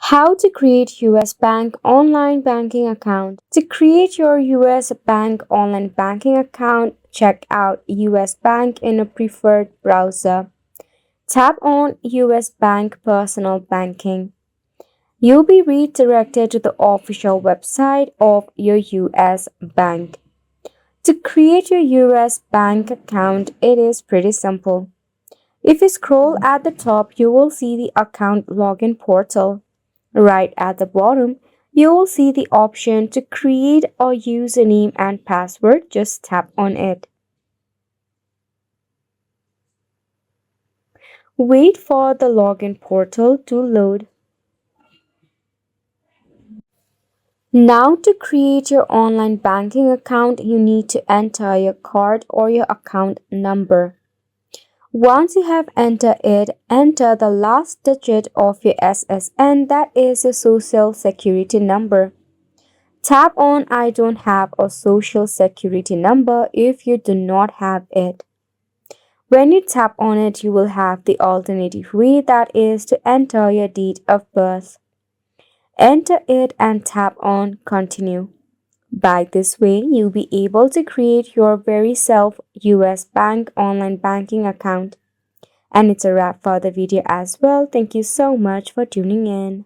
How to create US Bank online banking account. To create your US Bank online banking account, check out US Bank in a preferred browser. Tap on US Bank Personal Banking. You'll be redirected to the official website of your US bank. To create your US bank account, it is pretty simple. If you scroll at the top, you will see the account login portal. Right at the bottom, you will see the option to create a username and password. Just tap on it. Wait for the login portal to load. Now, to create your online banking account, you need to enter your card or your account number. Once you have entered it, enter the last digit of your SSN, that is your social security number. Tap on I don't have a social security number if you do not have it. When you tap on it, you will have the alternative way, that is to enter your date of birth. Enter it and tap on continue. By this way, you'll be able to create your very self US Bank online banking account. And it's a wrap for the video as well. Thank you so much for tuning in.